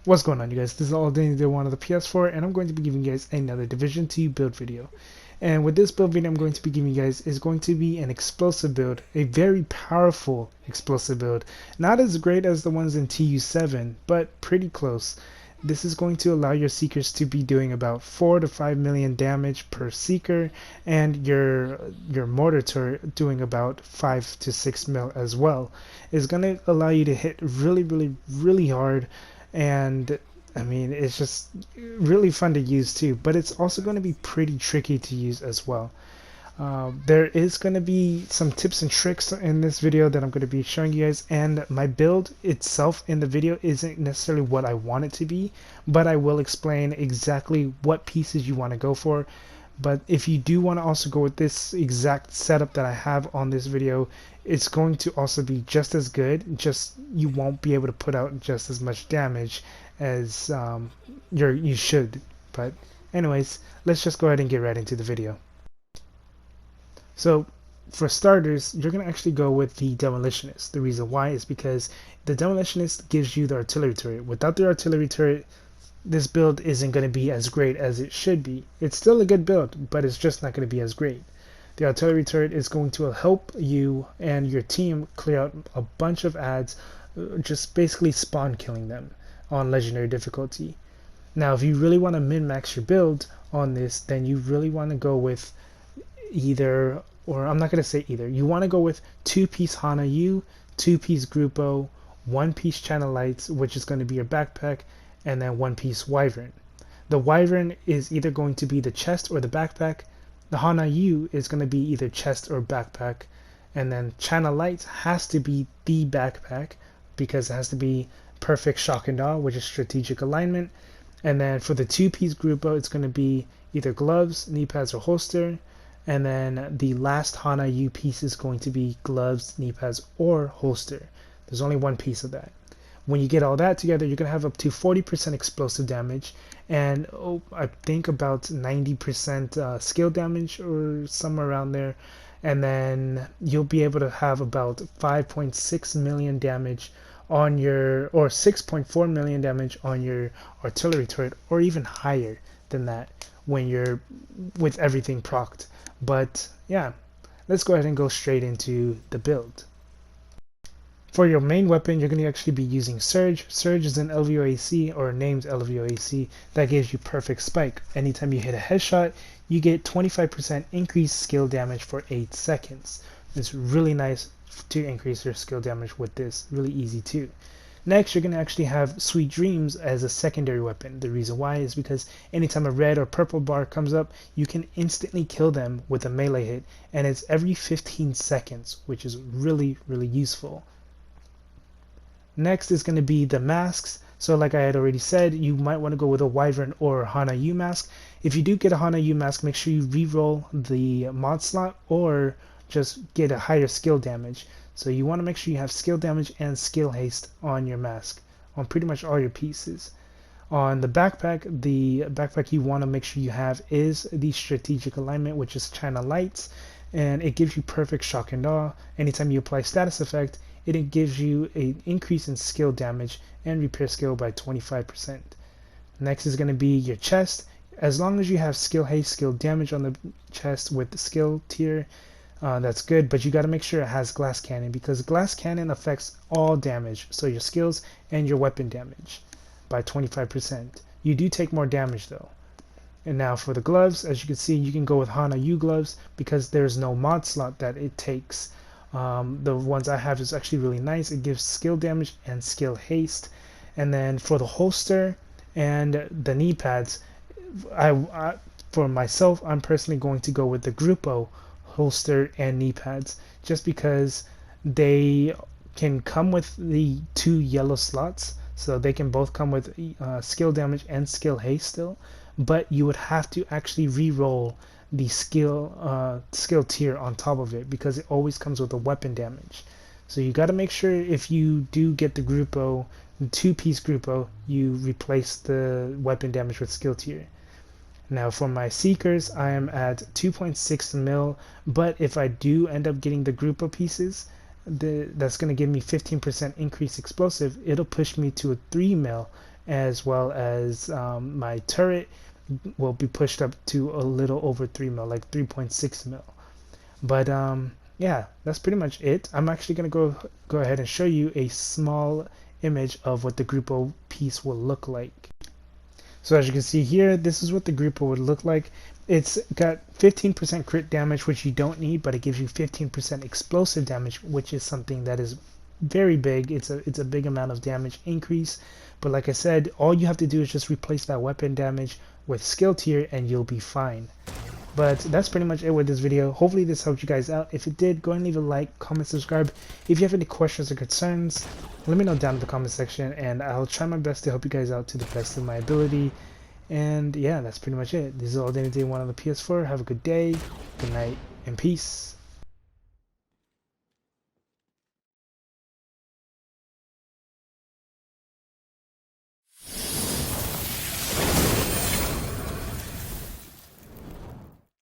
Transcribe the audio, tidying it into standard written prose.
What's going on, you guys? This is All Day One of the PS4, and I'm going to be giving you guys another Division 2 build video. And with this build video I'm going to be giving you guys is going to be an explosive build, a very powerful explosive build. Not as great as the ones in TU7, but pretty close. This is going to allow your Seekers to be doing about 4 to 5 million damage per Seeker, and your mortar turret doing about 5 to 6 mil as well. It's going to allow you to hit really hard, and I mean, it's just really fun to use too, but it's also going to be pretty tricky to use as well. There is going to be some tips and tricks in this video that I'm going to be showing you guys, and my build itself in the video isn't necessarily what I want it to be, but I will explain exactly what pieces you want to go for. But if you do want to also go with this exact setup that I have on this video, it's going to also be just as good, just you won't be able to put out just as much damage as you should. But anyways, let's just go ahead and get right into the video. So for starters, you're going to actually go with the Demolitionist. The reason why is because the Demolitionist gives you the artillery turret. Without the artillery turret, this build isn't going to be as great as it should be. It's still a good build, but it's just not going to be as great. The artillery turret is going to help you and your team clear out a bunch of adds, just basically spawn killing them on legendary difficulty. Now if you really want to min-max your build on this, then you really want to go with either, or I'm not going to say either, you want to go with 2-piece Hana U, 2-piece Grupo, 1-piece Channel Lights, which is going to be your backpack, and then 1-piece Wyvern. The Wyvern is either going to be the chest or the backpack. The Hana U is going to be either chest or backpack, and then Channel Lights has to be the backpack because it has to be perfect shock and awe, which is strategic alignment. And then for the 2-piece Grupo, it's going to be either gloves, knee pads, or holster. And then the last Hana U piece is going to be gloves, knee pads, or holster. There's only one piece of that. When you get all that together, you're going to have up to 40% explosive damage, and I think about 90% skill damage or somewhere around there. And then you'll be able to have about 5.6 million damage on your, or 6.4 million damage on your artillery turret, or even higher than that when you're with everything procced. But yeah, let's go ahead and go straight into the build. For your main weapon, you're going to actually be using Surge. Surge is an LVOAC, or named LVOAC, that gives you perfect spike. Anytime you hit a headshot, you get 25% increased skill damage for 8 seconds. It's really nice to increase your skill damage with this, really easy too. Next, you're going to actually have Sweet Dreams as a secondary weapon. The reason why is because anytime a red or purple bar comes up, you can instantly kill them with a melee hit, and it's every 15 seconds, which is really useful. Next is going to be the masks. So like I had already said, you might want to go with a Wyvern or Hana U mask. If you do get a Hana U mask, make sure you re-roll the mod slot or just get a higher skill damage. So you want to make sure you have skill damage and skill haste on your mask, on pretty much all your pieces. On the backpack you want to make sure you have is the strategic alignment, which is China Lights, and it gives you perfect shock and awe. Anytime you apply status effect, it gives you an increase in skill damage and repair skill by 25%. Next is going to be your chest. As long as you have skill haste, skill damage on the chest with the skill tier, that's good, but you got to make sure it has glass cannon, because glass cannon affects all damage, so your skills and your weapon damage by 25%. You do take more damage though. And now for the gloves, as you can see, you can go with Hana U gloves because there's no mod slot that it takes. The ones I have is actually really nice. It gives skill damage and skill haste. And then for the holster and the knee pads, for myself, I'm personally going to go with the Grupo holster and knee pads, just because they can come with the 2 yellow slots, so they can both come with skill damage and skill haste still, but you would have to actually re-roll the skill tier on top of it, because it always comes with a weapon damage. So you got to make sure if you do get the Grupo, the 2-piece Grupo, you replace the weapon damage with skill tier. Now for my Seekers, I am at 2.6 mil, but if I do end up getting the Grupo pieces, that's going to give me 15% increased explosive. It'll push me to a 3 mil, as well as my turret will be pushed up to a little over 3 mil, like 3.6 mil. But yeah, that's pretty much it. I'm actually gonna go ahead and show you a small image of what the Grupo piece will look like. So as you can see here, this is what the Grupo would look like. It's got 15% crit damage, which you don't need, but it gives you 15% explosive damage, which is something that is very big. It's a big amount of damage increase. But like I said, all you have to do is just replace that weapon damage with skill tier and you'll be fine. But that's pretty much it with this video. Hopefully this helped you guys out. If it did, go and leave a like, comment, subscribe. If you have any questions or concerns, let me know down in the comment section, and I'll try my best to help you guys out to the best of my ability. And yeah, that's pretty much it. This is all the day one on the PS4. Have a good day, good night, and peace.